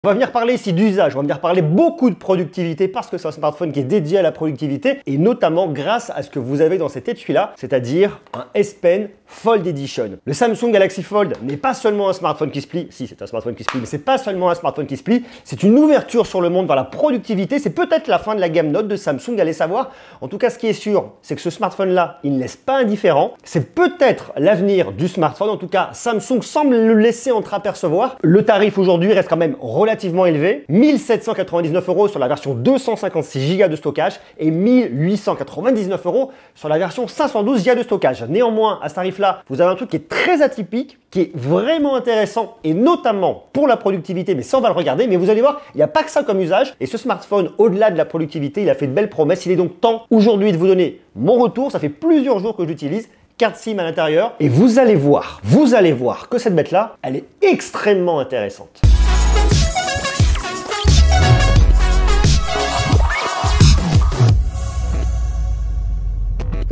On va venir parler ici d'usage, on va venir parler beaucoup de productivité parce que c'est un smartphone qui est dédié à la productivité et notamment grâce à ce que vous avez dans cet étui-là, c'est-à-dire un S Pen Fold Edition. Le Samsung Galaxy Fold n'est pas seulement un smartphone qui se plie, si c'est un smartphone qui se plie, mais c'est pas seulement un smartphone qui se plie, c'est une ouverture sur le monde vers la productivité, c'est peut-être la fin de la gamme Note de Samsung, allez savoir. En tout cas, ce qui est sûr, c'est que ce smartphone-là, il ne laisse pas indifférent. C'est peut-être l'avenir du smartphone, en tout cas, Samsung semble le laisser entreapercevoir. Le tarif aujourd'hui reste quand même relativement élevé, 1799 € sur la version 256 Go de stockage et 1899 € sur la version 512 Go de stockage. Néanmoins, à ce tarif-là, vous avez un truc qui est très atypique, qui est vraiment intéressant et notamment pour la productivité, mais ça on va le regarder, mais vous allez voir, il n'y a pas que ça comme usage et ce smartphone, au-delà de la productivité, il a fait de belles promesses. Il est donc temps aujourd'hui de vous donner mon retour. Ça fait plusieurs jours que je l'utilise. Carte SIM à l'intérieur et vous allez voir que cette bête-là, elle est extrêmement intéressante.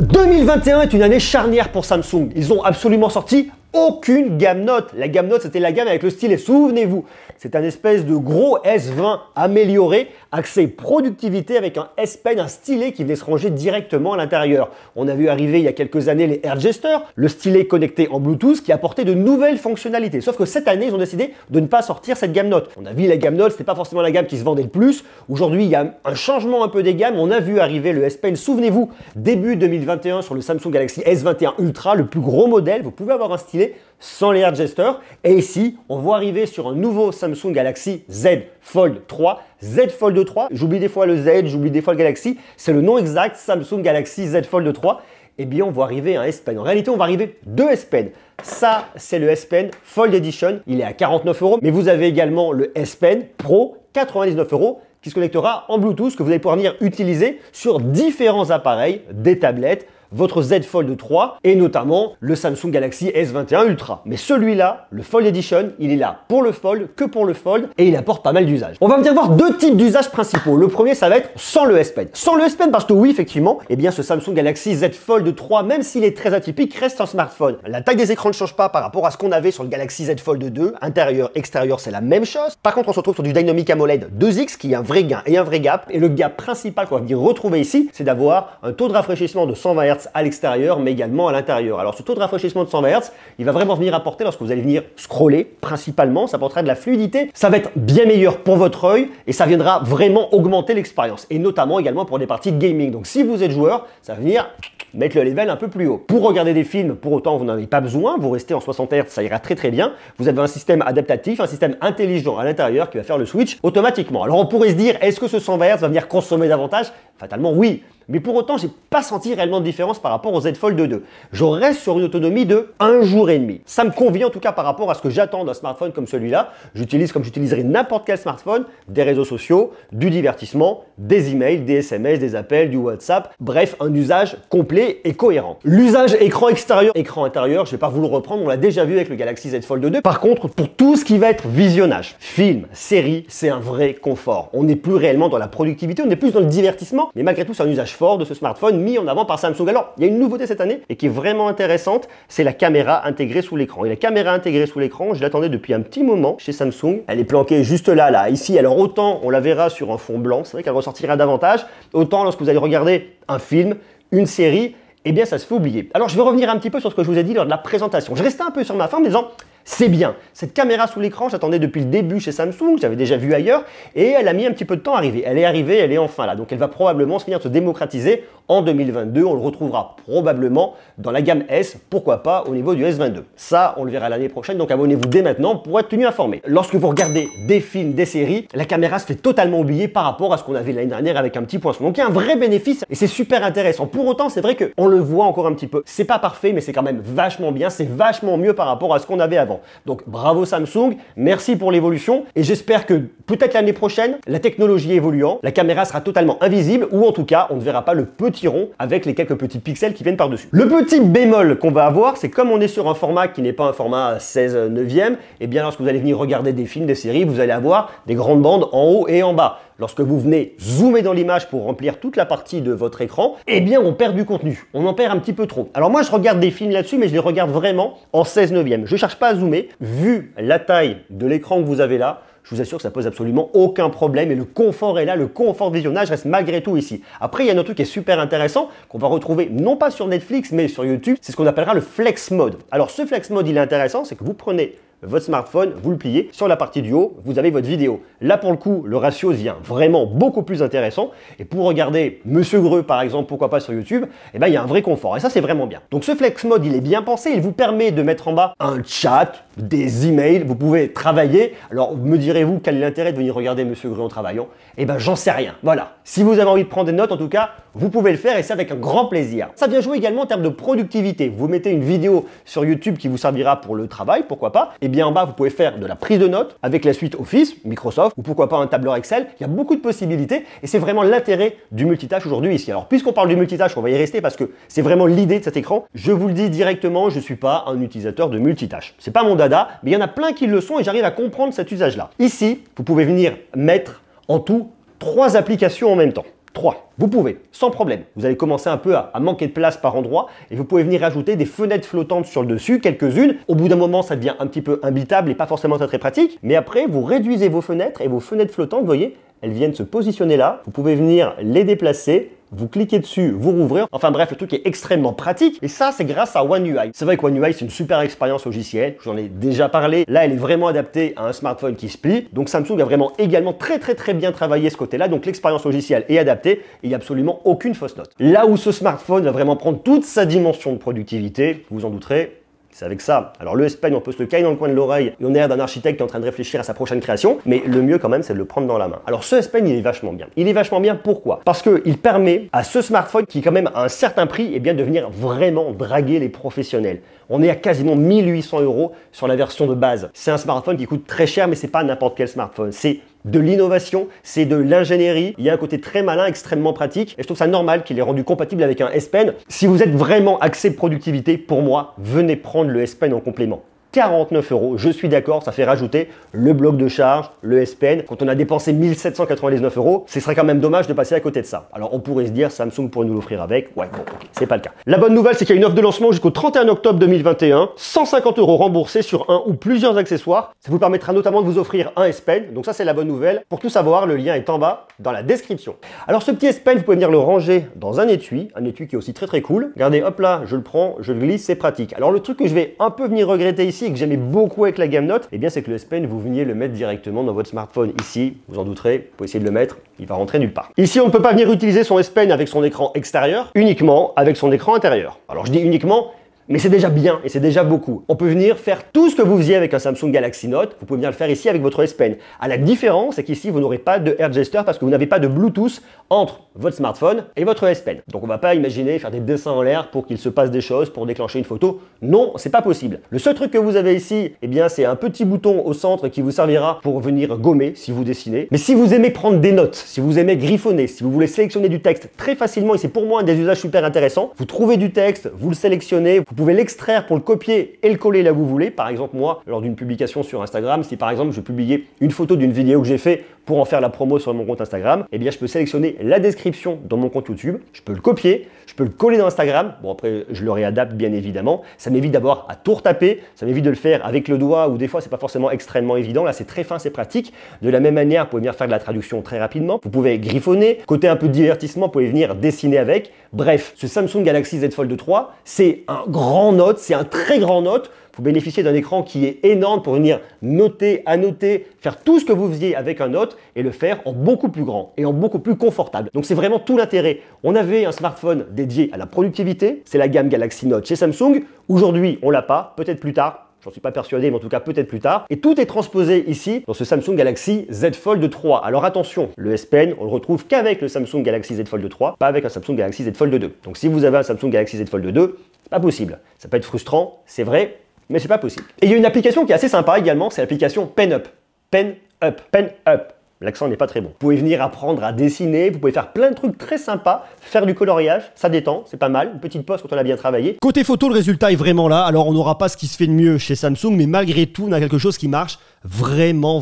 « 2021 est une année charnière pour Samsung. Ils ont absolument sorti aucune gamme Note. La gamme Note, c'était la gamme avec le stylet. Souvenez-vous, c'est un espèce de gros S20 amélioré, axé productivité avec un S Pen, un stylet qui venait se ranger directement à l'intérieur. On a vu arriver il y a quelques années les Air Jester, le stylet connecté en Bluetooth qui apportait de nouvelles fonctionnalités. Sauf que cette année, ils ont décidé de ne pas sortir cette gamme Note. On a vu la gamme Note, c'était pas forcément la gamme qui se vendait le plus. Aujourd'hui, il y a un changement un peu des gammes. On a vu arriver le S Pen. Souvenez-vous, début 2021 sur le Samsung Galaxy S21 Ultra, le plus gros modèle. Vous pouvez avoir un stylet sans les Air Jester. Et ici, on voit arriver sur un nouveau Samsung Galaxy Z Fold 3. Z Fold 3, j'oublie des fois le Z, j'oublie des fois le Galaxy. C'est le nom exact, Samsung Galaxy Z Fold 3. Eh bien, on voit arriver un S Pen. En réalité, on va arriver deux S Pen. Ça, c'est le S Pen Fold Edition. Il est à 49 €. Mais vous avez également le S Pen Pro, 99 € qui se connectera en Bluetooth, que vous allez pouvoir venir utiliser sur différents appareils, des tablettes, votre Z Fold 3 et notamment le Samsung Galaxy S21 Ultra. Mais celui-là, le Fold Edition, il est là pour le Fold, que pour le Fold et il apporte pas mal d'usages. On va venir voir deux types d'usages principaux. Le premier, ça va être sans le S Pen. Sans le S Pen parce que oui, effectivement, eh bien ce Samsung Galaxy Z Fold 3, même s'il est très atypique, reste un smartphone. La taille des écrans ne change pas par rapport à ce qu'on avait sur le Galaxy Z Fold 2. Intérieur, extérieur, c'est la même chose. Par contre, on se retrouve sur du Dynamic AMOLED 2X qui est un vrai gain et un vrai gap. Et le gap principal qu'on va venir retrouver ici, c'est d'avoir un taux de rafraîchissement de 120 Hz à l'extérieur, mais également à l'intérieur. Alors ce taux de rafraîchissement de 120 Hz, il va vraiment venir apporter lorsque vous allez venir scroller, principalement, ça apportera de la fluidité, ça va être bien meilleur pour votre œil et ça viendra vraiment augmenter l'expérience et notamment également pour des parties de gaming. Donc si vous êtes joueur, ça va venir mettre le level un peu plus haut. Pour regarder des films, pour autant vous n'en avez pas besoin, vous restez en 60 Hz, ça ira très très bien. Vous avez un système adaptatif, un système intelligent à l'intérieur qui va faire le switch automatiquement. Alors on pourrait se dire, est-ce que ce 120 Hz va venir consommer davantage? Fatalement oui. Mais pour autant, j'ai pas senti réellement de différence par rapport au Z Fold 2. Je reste sur une autonomie de 1 jour et demi. Ça me convient en tout cas par rapport à ce que j'attends d'un smartphone comme celui-là. J'utilise comme j'utiliserais n'importe quel smartphone, des réseaux sociaux, du divertissement, des emails, des SMS, des appels, du WhatsApp. Bref, un usage complet et cohérent. L'usage écran extérieur, écran intérieur, je vais pas vous le reprendre, on l'a déjà vu avec le Galaxy Z Fold 2. Par contre, pour tout ce qui va être visionnage, film, série, c'est un vrai confort. On n'est plus réellement dans la productivité, on est plus dans le divertissement, mais malgré tout, c'est un usage fort de ce smartphone mis en avant par Samsung. Alors, il y a une nouveauté cette année et qui est vraiment intéressante, c'est la caméra intégrée sous l'écran. Et la caméra intégrée sous l'écran, je l'attendais depuis un petit moment chez Samsung. Elle est planquée juste là, ici. Alors autant on la verra sur un fond blanc, c'est vrai qu'elle ressortira davantage, autant lorsque vous allez regarder un film, une série, eh bien ça se fait oublier. Alors je vais revenir un petit peu sur ce que je vous ai dit lors de la présentation. Je restais un peu sur ma fin en me disant, c'est bien, cette caméra sous l'écran, j'attendais depuis le début chez Samsung, j'avais déjà vu ailleurs, et elle a mis un petit peu de temps à arriver. Elle est arrivée, elle est enfin là, donc elle va probablement se finir se démocratiser en 2022, on le retrouvera probablement dans la gamme S, pourquoi pas au niveau du S22. Ça, on le verra l'année prochaine, donc abonnez-vous dès maintenant pour être tenu informé. Lorsque vous regardez des films, des séries, la caméra se fait totalement oublier par rapport à ce qu'on avait l'année dernière avec un petit poinçon. Donc il y a un vrai bénéfice et c'est super intéressant. Pour autant, c'est vrai qu'on le voit encore un petit peu. C'est pas parfait, mais c'est quand même vachement bien, c'est vachement mieux par rapport à ce qu'on avait avant. Donc bravo Samsung, merci pour l'évolution et j'espère que peut-être l'année prochaine, la technologie évoluant, la caméra sera totalement invisible ou en tout cas, on ne verra pas le petit rond avec les quelques petits pixels qui viennent par-dessus. Le petit bémol qu'on va avoir, c'est comme on est sur un format qui n'est pas un format 16/9, et bien lorsque vous allez venir regarder des films, des séries, vous allez avoir des grandes bandes en haut et en bas. Lorsque vous venez zoomer dans l'image pour remplir toute la partie de votre écran, eh bien on perd du contenu, on en perd un petit peu trop. Alors moi je regarde des films là-dessus, mais je les regarde vraiment en 16/9. Je ne cherche pas à zoomer. Vu la taille de l'écran que vous avez là, je vous assure que ça pose absolument aucun problème et le confort est là, le confort de visionnage reste malgré tout ici. Après, il y a un autre truc qui est super intéressant qu'on va retrouver non pas sur Netflix mais sur YouTube, c'est ce qu'on appellera le Flex Mode. Alors ce Flex Mode, il est intéressant, c'est que vous prenez votre smartphone, vous le pliez, sur la partie du haut, vous avez votre vidéo. Là, pour le coup, le ratio devient vraiment beaucoup plus intéressant. Et pour regarder Monsieur Greux, par exemple, pourquoi pas sur YouTube, eh ben, il y a un vrai confort. Et ça, c'est vraiment bien. Donc, ce Flex Mode, il est bien pensé. Il vous permet de mettre en bas un chat, des emails. Vous pouvez travailler. Alors, me direz-vous, quel est l'intérêt de venir regarder Monsieur Greux en travaillant? Eh ben, j'en sais rien. Voilà. Si vous avez envie de prendre des notes, en tout cas, vous pouvez le faire et c'est avec un grand plaisir. Ça vient jouer également en termes de productivité. Vous mettez une vidéo sur YouTube qui vous servira pour le travail, pourquoi pas. Et bien en bas, vous pouvez faire de la prise de notes avec la suite Office, Microsoft, ou pourquoi pas un tableur Excel. Il y a beaucoup de possibilités et c'est vraiment l'intérêt du multitâche aujourd'hui ici. Alors, puisqu'on parle du multitâche, on va y rester parce que c'est vraiment l'idée de cet écran. Je vous le dis directement, je ne suis pas un utilisateur de multitâche. C'est pas mon dada, mais il y en a plein qui le sont et j'arrive à comprendre cet usage-là. Ici, vous pouvez venir mettre en tout 3 applications en même temps. 3. Vous pouvez, sans problème. Vous allez commencer un peu à manquer de place par endroit et vous pouvez venir ajouter des fenêtres flottantes sur le dessus, quelques-unes. Au bout d'un moment, ça devient un petit peu imbitable et pas forcément très pratique. Mais après, vous réduisez vos fenêtres et vos fenêtres flottantes, vous voyez, elles viennent se positionner là. Vous pouvez venir les déplacer. Vous cliquez dessus, vous rouvrez. Enfin bref, le truc est extrêmement pratique et ça, c'est grâce à One UI. C'est vrai que One UI, c'est une super expérience logicielle. J'en ai déjà parlé. Là, elle est vraiment adaptée à un smartphone qui se plie. Donc Samsung a vraiment également très bien travaillé ce côté-là. Donc l'expérience logicielle est adaptée et il n'y a absolument aucune fausse note. Là où ce smartphone va vraiment prendre toute sa dimension de productivité, vous en douterez, c'est avec ça. Alors le S Pen, on peut se le caler dans le coin de l'oreille et on a l'air d'un architecte qui est en train de réfléchir à sa prochaine création, mais le mieux quand même, c'est de le prendre dans la main. Alors ce S Pen, il est vachement bien. Il est vachement bien pourquoi? Parce qu'il permet à ce smartphone qui est quand même à un certain prix, eh bien, de venir vraiment draguer les professionnels. On est à quasiment 1800 € sur la version de base. C'est un smartphone qui coûte très cher, mais c'est pas n'importe quel smartphone. C'est de l'innovation, c'est de l'ingénierie. Il y a un côté très malin, extrêmement pratique. Et je trouve ça normal qu'il ait rendu compatible avec un S Pen. Si vous êtes vraiment axé productivité, pour moi, venez prendre le S Pen en complément. 49 €, je suis d'accord, ça fait rajouter le bloc de charge, le S Pen. Quand on a dépensé 1799 €, ce serait quand même dommage de passer à côté de ça. Alors on pourrait se dire, Samsung pourrait nous l'offrir avec. Ouais, bon, ok, c'est pas le cas. La bonne nouvelle, c'est qu'il y a une offre de lancement jusqu'au 31 octobre 2021. 150 € remboursés sur un ou plusieurs accessoires. Ça vous permettra notamment de vous offrir un S Pen. Donc ça, c'est la bonne nouvelle. Pour tout savoir, le lien est en bas dans la description. Alors ce petit S Pen, vous pouvez venir le ranger dans un étui qui est aussi très cool. Regardez, hop là, je le prends, je le glisse, c'est pratique. Alors le truc que je vais un peu venir regretter ici, et que j'aimais beaucoup avec la gamme Note, eh bien c'est que le S Pen, vous veniez le mettre directement dans votre smartphone. Ici, vous en douterez, vous pouvez essayer de le mettre, il va rentrer nulle part. Ici, on ne peut pas venir utiliser son S Pen avec son écran extérieur, uniquement avec son écran intérieur. Alors je dis uniquement, mais c'est déjà bien et c'est déjà beaucoup. On peut venir faire tout ce que vous faisiez avec un Samsung Galaxy Note, vous pouvez venir le faire ici avec votre S Pen. À la différence, c'est qu'ici, vous n'aurez pas de Air Gesture parce que vous n'avez pas de Bluetooth entre votre smartphone et votre S Pen. Donc on ne va pas imaginer faire des dessins en l'air pour qu'il se passe des choses, pour déclencher une photo. Non, c'est pas possible. Le seul truc que vous avez ici, eh bien, c'est un petit bouton au centre qui vous servira pour venir gommer si vous dessinez. Mais si vous aimez prendre des notes, si vous aimez griffonner, si vous voulez sélectionner du texte très facilement, et c'est pour moi un des usages super intéressants, vous trouvez du texte, vous le sélectionnez, vous pouvez l'extraire pour le copier et le coller là où vous voulez. Par exemple, moi, lors d'une publication sur Instagram, si par exemple je publiais une photo d'une vidéo que j'ai fait pour en faire la promo sur mon compte Instagram, eh bien je peux sélectionner la description dans mon compte YouTube, je peux le copier, je peux le coller dans Instagram. Bon, après je le réadapte bien évidemment. Ça m'évite d'avoir à tout retaper, ça m'évite de le faire avec le doigt ou des fois c'est pas forcément extrêmement évident. Là c'est très fin, c'est pratique. De la même manière, vous pouvez venir faire de la traduction très rapidement. Vous pouvez griffonner, côté un peu divertissement, vous pouvez venir dessiner avec. Bref, ce Samsung Galaxy Z Fold 3, c'est un grand Note, c'est un très grand Note. Vous bénéficiez d'un écran qui est énorme pour venir noter, annoter, faire tout ce que vous faisiez avec un Note et le faire en beaucoup plus grand et en beaucoup plus confortable. Donc c'est vraiment tout l'intérêt. On avait un smartphone dédié à la productivité, c'est la gamme Galaxy Note chez Samsung. Aujourd'hui, on l'a pas, peut-être plus tard. J'en suis pas persuadé, mais en tout cas peut-être plus tard. Et tout est transposé ici dans ce Samsung Galaxy Z Fold 3. Alors attention, le S Pen, on le retrouve qu'avec le Samsung Galaxy Z Fold 3, pas avec un Samsung Galaxy Z Fold 2. Donc si vous avez un Samsung Galaxy Z Fold 2, c'est pas possible. Ça peut être frustrant, c'est vrai, mais c'est pas possible. Et il y a une application qui est assez sympa également, c'est l'application Pen Up. Pen Up. Pen Up. L'accent n'est pas très bon. Vous pouvez venir apprendre à dessiner, vous pouvez faire plein de trucs très sympas, faire du coloriage, ça détend, c'est pas mal, une petite pause quand on a bien travaillé. Côté photo, le résultat est vraiment là. Alors on n'aura pas ce qui se fait de mieux chez Samsung, mais malgré tout, on a quelque chose qui marche vraiment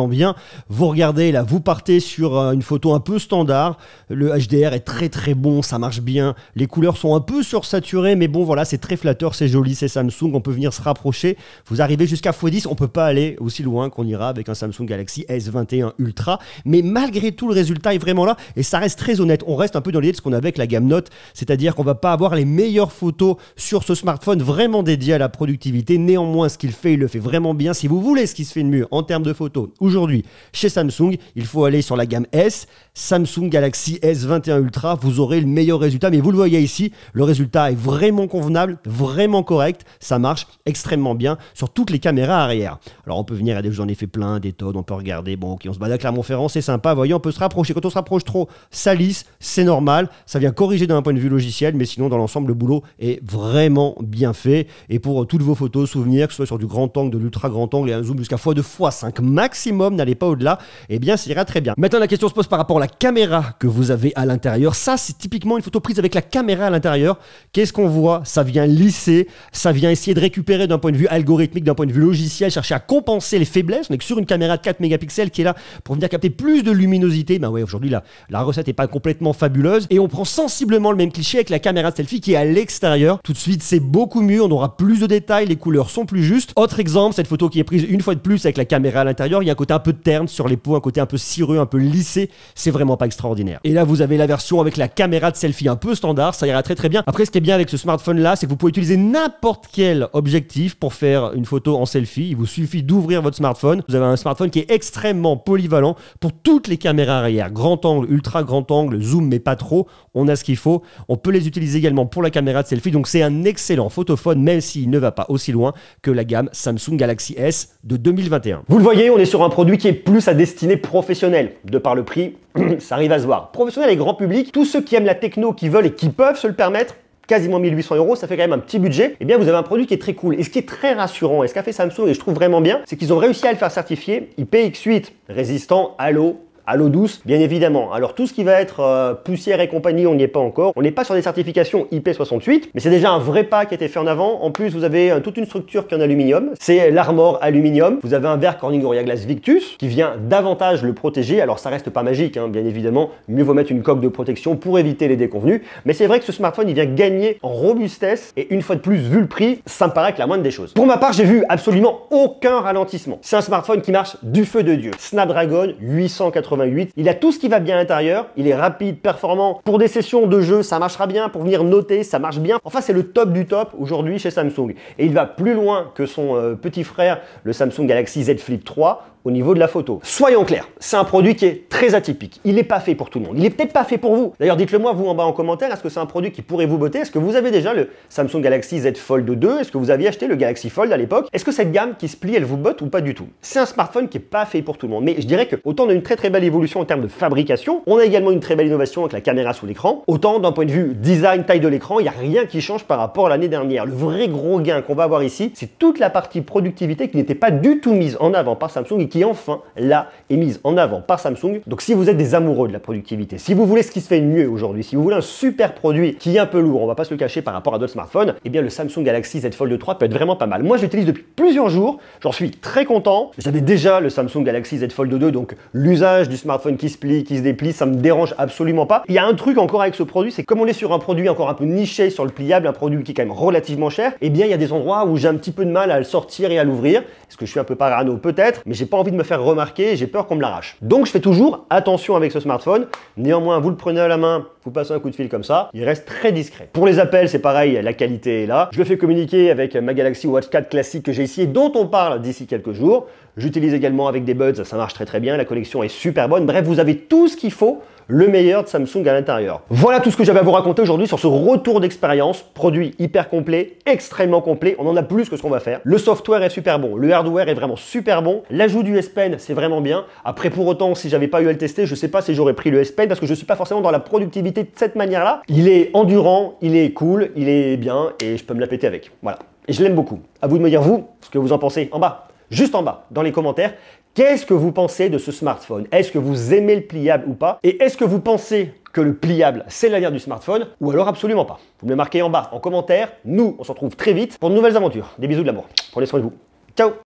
bien. Vous regardez là, vous partez sur une photo un peu standard, le HDR est très bon, ça marche bien, les couleurs sont un peu sursaturées, mais bon voilà, c'est très flatteur, c'est joli, c'est Samsung, on peut venir se rapprocher. Vous arrivez jusqu'à x10, on peut pas aller aussi loin qu'on ira avec un Samsung Galaxy S21 Ultra, mais malgré tout, le résultat est vraiment là, et ça reste très honnête. On reste un peu dans l'idée de ce qu'on avait avec la gamme Note, c'est-à-dire qu'on va pas avoir les meilleures photos sur ce smartphone vraiment dédié à la productivité. Néanmoins, ce qu'il fait, il le fait vraiment bien. Si vous voulez ce qui se fait de mieux en termes de photos aujourd'hui chez Samsung, il faut aller sur la gamme S, Samsung Galaxy S21 Ultra, vous aurez le meilleur résultat, mais vous le voyez ici, le résultat est vraiment convenable, vraiment correct, ça marche extrêmement bien sur toutes les caméras arrière. Alors on peut venir, j'en ai fait plein, des tonnes, on peut regarder, bon ok, on se balade à Clermont-Ferrand, c'est sympa, vous voyez, on peut se rapprocher. Quand on se rapproche trop, ça lisse, c'est normal, ça vient corriger d'un point de vue logiciel, mais sinon dans l'ensemble, le boulot est vraiment bien fait. Et pour toutes vos photos, souvenirs, que ce soit sur du grand angle, de l'ultra grand angle et un zoom jusqu'à x2, x5 maximum, n'allez pas au-delà, eh bien ça ira très bien. Maintenant la question se pose par rapport à la caméra que vous avez à l'intérieur. Ça c'est typiquement une photo prise avec la caméra à l'intérieur. Qu'est-ce qu'on voit? Ça vient lisser, ça vient essayer de récupérer d'un point de vue algorithmique, d'un point de vue logiciel, chercher à compenser les faiblesses. On est que sur une caméra de 4 mégapixels qui est là pour venir capter plus de luminosité. Ben ouais, aujourd'hui la recette n'est pas complètement fabuleuse et on prend sensiblement le même cliché avec la caméra de selfie qui est à l'extérieur. Tout de suite c'est beaucoup mieux, on aura plus de détails, les couleurs sont plus justes. Autre exemple, cette photo qui est prise une fois de plus avec la caméra à l'intérieur, il y a un côté un peu terne sur les peaux, un côté un peu cireux, un peu lissé, c'est vraiment pas extraordinaire. Et là vous avez la version avec la caméra de selfie un peu standard, ça ira très bien. Après ce qui est bien avec ce smartphone là, c'est que vous pouvez utiliser n'importe quel objectif pour faire une photo en selfie. Il vous suffit d'ouvrir votre smartphone, vous avez un smartphone qui est extrêmement polyvalent pour toutes les caméras arrière, grand angle, ultra grand angle, zoom mais pas trop, on a ce qu'il faut. On peut les utiliser également pour la caméra de selfie, donc c'est un excellent photophone même s'il ne va pas aussi loin que la gamme Samsung Galaxy S de 2021. Vous le voyez, on est sur un produit qui est plus à destinée professionnelle. De par le prix, ça arrive à se voir. Professionnel et grand public, tous ceux qui aiment la techno, qui veulent et qui peuvent se le permettre, quasiment 1800 €, ça fait quand même un petit budget, eh bien vous avez un produit qui est très cool. Et ce qui est très rassurant, et ce qu'a fait Samsung, et je trouve vraiment bien, c'est qu'ils ont réussi à le faire certifier IPX8, résistant à l'eau, à l'eau douce, bien évidemment. Alors tout ce qui va être poussière et compagnie, on n'y est pas encore. On n'est pas sur des certifications IP68, mais c'est déjà un vrai pas qui a été fait en avant. En plus, vous avez toute une structure qui est en aluminium. C'est l'Armor aluminium. Vous avez un verre Corning Gorilla Glass Victus qui vient davantage le protéger. Alors ça reste pas magique, hein, bien évidemment. Mieux vaut mettre une coque de protection pour éviter les déconvenus. Mais c'est vrai que ce smartphone, il vient gagner en robustesse. Et une fois de plus, vu le prix, ça me paraît que la moindre des choses. Pour ma part, j'ai vu absolument aucun ralentissement. C'est un smartphone qui marche du feu de Dieu. Snapdragon 888. Il a tout ce qui va bien à l'intérieur, il est rapide, performant. Pour des sessions de jeu, ça marchera bien. Pour venir noter, ça marche bien. Enfin, c'est le top du top aujourd'hui chez Samsung. Et il va plus loin que son petit frère, le Samsung Galaxy Z Flip 3, au niveau de la photo. Soyons clairs, c'est un produit qui est très atypique. Il n'est pas fait pour tout le monde. Il n'est peut-être pas fait pour vous. D'ailleurs, dites-le moi, vous en bas en commentaire, est-ce que c'est un produit qui pourrait vous botter? Est-ce que vous avez déjà le Samsung Galaxy Z Fold 2? Est-ce que vous aviez acheté le Galaxy Fold à l'époque? Est-ce que cette gamme qui se plie, elle vous botte ou pas du tout? C'est un smartphone qui n'est pas fait pour tout le monde. Mais je dirais que autant on a une très belle évolution en termes de fabrication, on a également une très belle innovation avec la caméra sous l'écran. Autant d'un point de vue design, taille de l'écran, il n'y a rien qui change par rapport à l'année dernière. Le vrai gros gain qu'on va avoir ici, c'est toute la partie productivité qui n'était pas du tout mise en avant par Samsung et qui enfin là est mise en avant par Samsung. Donc si vous êtes des amoureux de la productivité, si vous voulez ce qui se fait de mieux aujourd'hui, si vous voulez un super produit qui est un peu lourd, on va pas se le cacher par rapport à d'autres smartphones, eh bien le Samsung Galaxy Z Fold 3 peut être vraiment pas mal. Moi je l'utilise depuis plusieurs jours, j'en suis très content. J'avais déjà le Samsung Galaxy Z Fold 2, donc l'usage du smartphone qui se plie, qui se déplie, ça me dérange absolument pas. Il y a un truc encore avec ce produit, c'est comme on est sur un produit encore un peu niché sur le pliable, un produit qui est quand même relativement cher, eh bien il y a des endroits où j'ai un petit peu de mal à le sortir et à l'ouvrir. Est-ce que je suis un peu parano? Peut-être, mais j'ai pas envie de me faire remarquer, j'ai peur qu'on me l'arrache. Donc je fais toujours attention avec ce smartphone. Néanmoins, vous le prenez à la main, vous passez un coup de fil comme ça, il reste très discret. Pour les appels, c'est pareil, la qualité est là. Je le fais communiquer avec ma Galaxy Watch 4 classique que j'ai ici et dont on parle d'ici quelques jours. J'utilise également avec des buds, ça marche très bien, la connexion est super bonne. Bref, vous avez tout ce qu'il faut, le meilleur de Samsung à l'intérieur. Voilà tout ce que j'avais à vous raconter aujourd'hui sur ce retour d'expérience. Produit hyper complet, extrêmement complet, on en a plus que ce qu'on va faire. Le software est super bon, le hardware est vraiment super bon. L'ajout du S Pen, c'est vraiment bien. Après, pour autant, si j'avais pas eu à le tester, je sais pas si j'aurais pris le S Pen parce que je suis pas forcément dans la productivité de cette manière-là. Il est endurant, il est cool, il est bien et je peux me la péter avec. Voilà. Et je l'aime beaucoup. À vous de me dire, vous, ce que vous en pensez en bas. Juste en bas, dans les commentaires, qu'est-ce que vous pensez de ce smartphone? Est-ce que vous aimez le pliable ou pas? Et est-ce que vous pensez que le pliable, c'est l'avenir du smartphone? Ou alors absolument pas? Vous me le marquez en bas, en commentaire. Nous, on se retrouve très vite pour de nouvelles aventures. Des bisous de l'amour. Prenez soin de vous. Ciao!